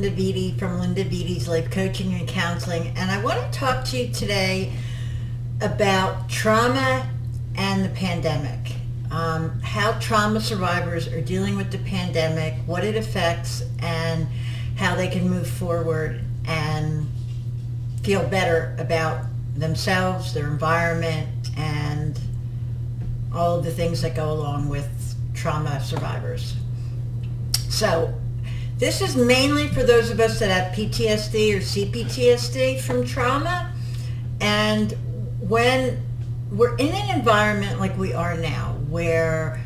Linda Beatty from Linda Beatty's Life Coaching and Counseling, and I want to talk to you today about trauma and the pandemic. How trauma survivors are dealing with the pandemic, what it affects, and how they can move forward and feel better about themselves, their environment, and all of the things that go along with trauma survivors. So this is mainly for those of us that have PTSD or CPTSD from trauma. And when we're in an environment like we are now, where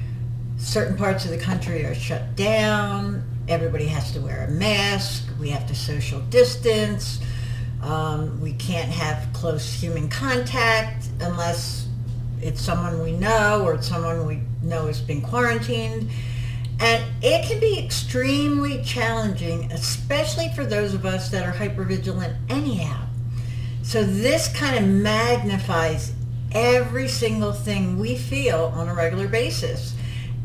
certain parts of the country are shut down, everybody has to wear a mask, we have to social distance, we can't have close human contact unless it's someone we know or it's someone we know has been quarantined. And it can be extremely challenging, especially for those of us that are hypervigilant anyhow. So this kind of magnifies every single thing we feel on a regular basis.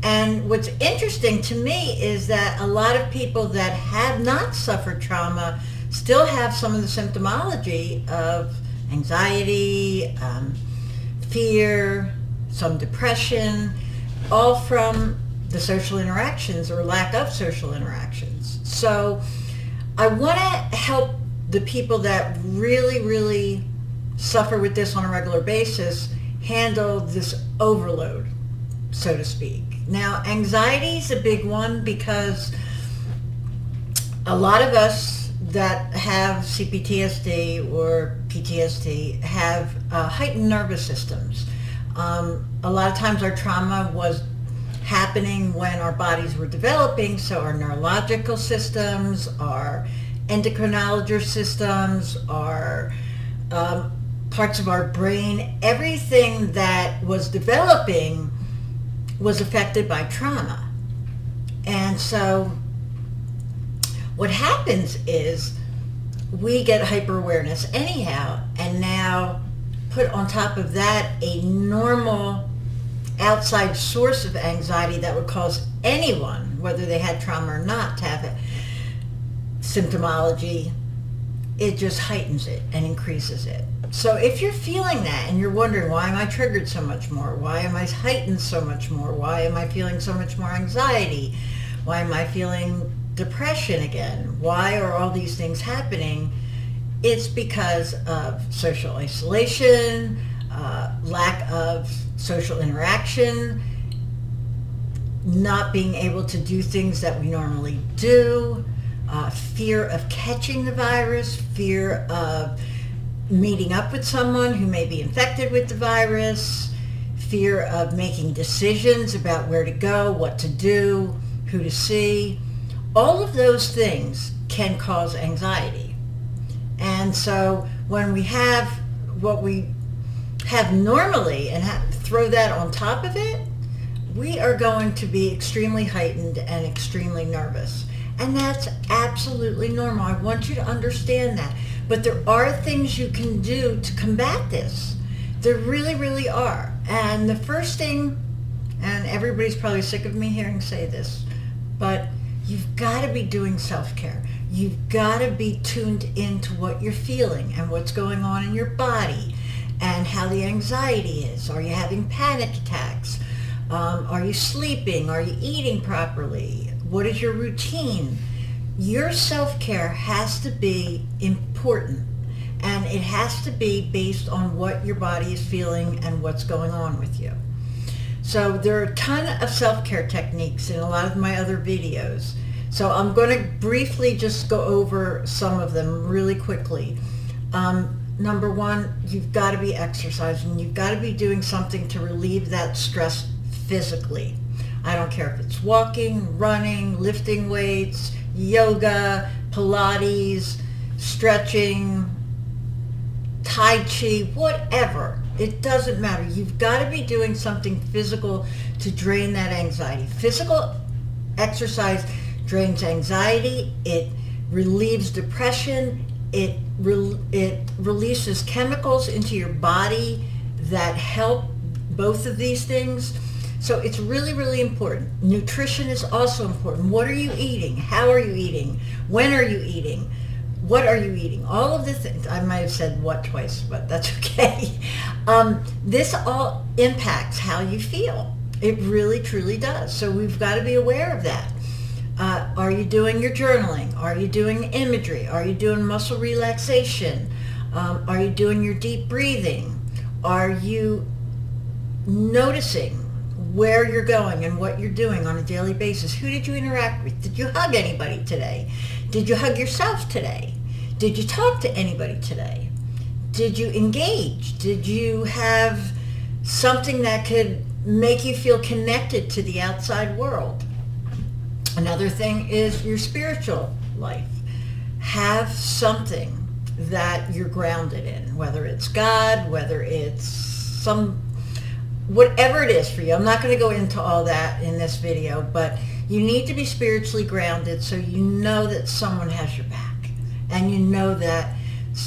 And what's interesting to me is that a lot of people that have not suffered trauma still have some of the symptomology of anxiety, fear, some depression, all from the social interactions or lack of social interactions. So I want to help the people that really suffer with this on a regular basis handle this overload, so to speak. Now, anxiety is a big one because a lot of us that have CPTSD or PTSD have heightened nervous systems. A lot of times our trauma was happening when our bodies were developing, so our neurological systems, our endocrinology systems, our parts of our brain, everything that was developing was affected by trauma. And so what happens is we get hyper-awareness anyhow, and now put on top of that a normal outside source of anxiety that would cause anyone, whether they had trauma or not, to have it. Symptomology, it just heightens it and increases it. So if you're feeling that and you're wondering, why am I triggered so much more? Why am I heightened so much more? Why am I feeling so much more anxiety? Why am I feeling depression again? Why are all these things happening? It's because of social isolation, lack of social interaction, not being able to do things that we normally do, fear of catching the virus, fear of meeting up with someone who may be infected with the virus, fear of making decisions about where to go, what to do, who to see. All of those things can cause anxiety. And so when we have what we have normally and throw that on top of it, we are going to be extremely heightened and extremely nervous. And that's absolutely normal. I want you to understand that. But there are things you can do to combat this. There really are. And the first thing, and everybody's probably sick of me hearing say this, but you've got to be doing self-care. You've got to be tuned into what you're feeling and what's going on in your body and how the anxiety is. Are you having panic attacks? Are you sleeping? Are you eating properly? What is your routine? Your self-care has to be important, and it has to be based on what your body is feeling and what's going on with you. So there are a ton of self-care techniques in a lot of my other videos. So I'm going to briefly just go over some of them really quickly. Number one, you've got to be exercising. You've got to be doing something to relieve that stress physically. I don't care if it's walking, running, lifting weights, yoga, Pilates, stretching, Tai Chi, whatever. It doesn't matter. You've got to be doing something physical to drain that anxiety. Physical exercise drains anxiety. It relieves depression. It releases chemicals into your body that help both of these things. So it's really, really important. Nutrition is also important. What are you eating? How are you eating? When are you eating? What are you eating? All of the things. I might have said what twice, but that's okay. This all impacts how you feel. It really, truly does. So we've got to be aware of that. Are you doing your journaling? Are you doing imagery? Are you doing muscle relaxation? Are you doing your deep breathing? Are you noticing where you're going and what you're doing on a daily basis? Who did you interact with? Did you hug anybody today? Did you hug yourself today? Did you talk to anybody today? Did you engage? Did you have something that could make you feel connected to the outside world? Another thing is your spiritual life. Have something that you're grounded in, whether it's God, whether it's whatever it is for you. I'm not going to go into all that in this video, but you need to be spiritually grounded so you know that someone has your back and you know that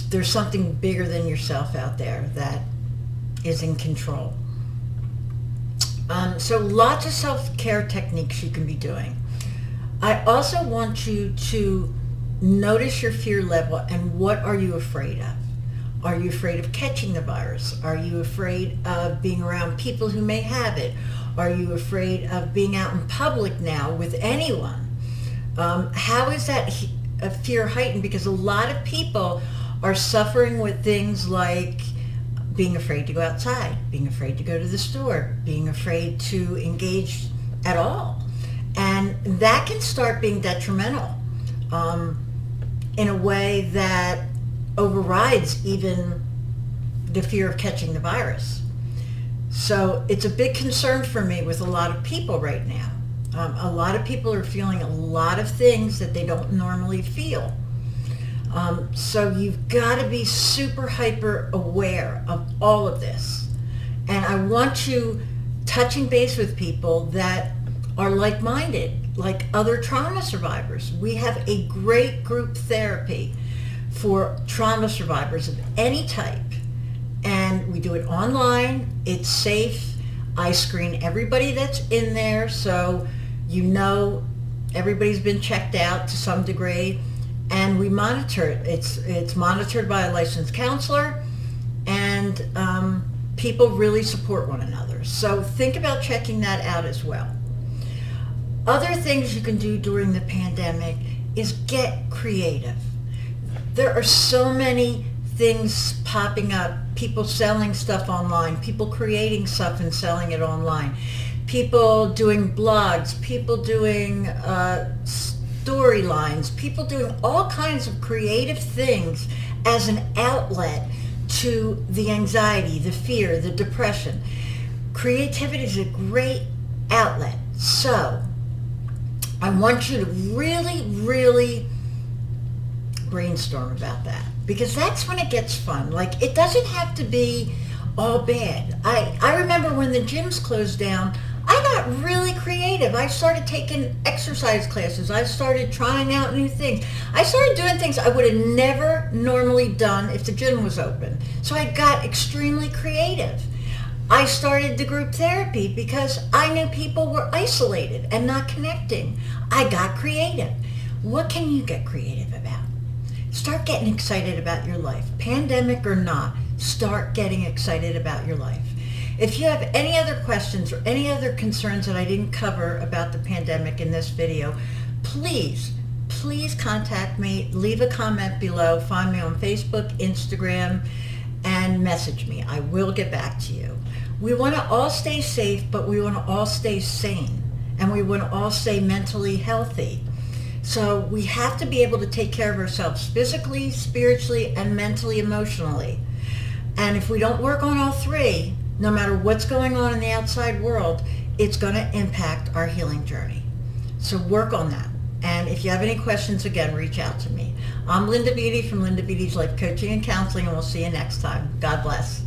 there's something bigger than yourself out there that is in control. So lots of self-care techniques you can be doing. I also want you to notice your fear level and what are you afraid of? Are you afraid of catching the virus? Are you afraid of being around people who may have it? Are you afraid of being out in public now with anyone? How is that fear heightened? Because a lot of people are suffering with things like being afraid to go outside, being afraid to go to the store, being afraid to engage at all. And that can start being detrimental in a way that overrides even the fear of catching the virus. So it's a big concern for me with a lot of people right now. A lot of people are feeling a lot of things that they don't normally feel. So you've got to be super hyper aware of all of this. And I want you touching base with people that are like-minded, like other trauma survivors. We have a great group therapy for trauma survivors of any type. And we do it online. It's safe. I screen everybody that's in there, so you know everybody's been checked out to some degree. And we monitor it. It's monitored by a licensed counselor, and people really support one another. So think about checking that out as well. Other things you can do during the pandemic is get creative. There are so many things popping up, people selling stuff online, people creating stuff and selling it online, people doing blogs, people doing storylines, people doing all kinds of creative things as an outlet to the anxiety, the fear, the depression. Creativity is a great outlet. So I want you to really, really brainstorm about that, because that's when it gets fun. Like, it doesn't have to be all bad. I remember when the gyms closed down, I got really creative. I started taking exercise classes. I started trying out new things. I started doing things I would have never normally done if the gym was open. So I got extremely creative. I started the group therapy because I knew people were isolated and not connecting. I got creative. What can you get creative about? Start getting excited about your life. Pandemic or not, start getting excited about your life. If you have any other questions or any other concerns that I didn't cover about the pandemic in this video, please contact me. Leave a comment below. Find me on Facebook, Instagram, and message me. I will get back to you. We want to all stay safe, but we want to all stay sane, and we want to all stay mentally healthy. So we have to be able to take care of ourselves physically, spiritually, and mentally, emotionally. And if we don't work on all three, no matter what's going on in the outside world, it's going to impact our healing journey. So work on that. And if you have any questions, again, reach out to me. I'm Linda Beatty from Linda Beatty's Life Coaching and Counseling, and we'll see you next time. God bless.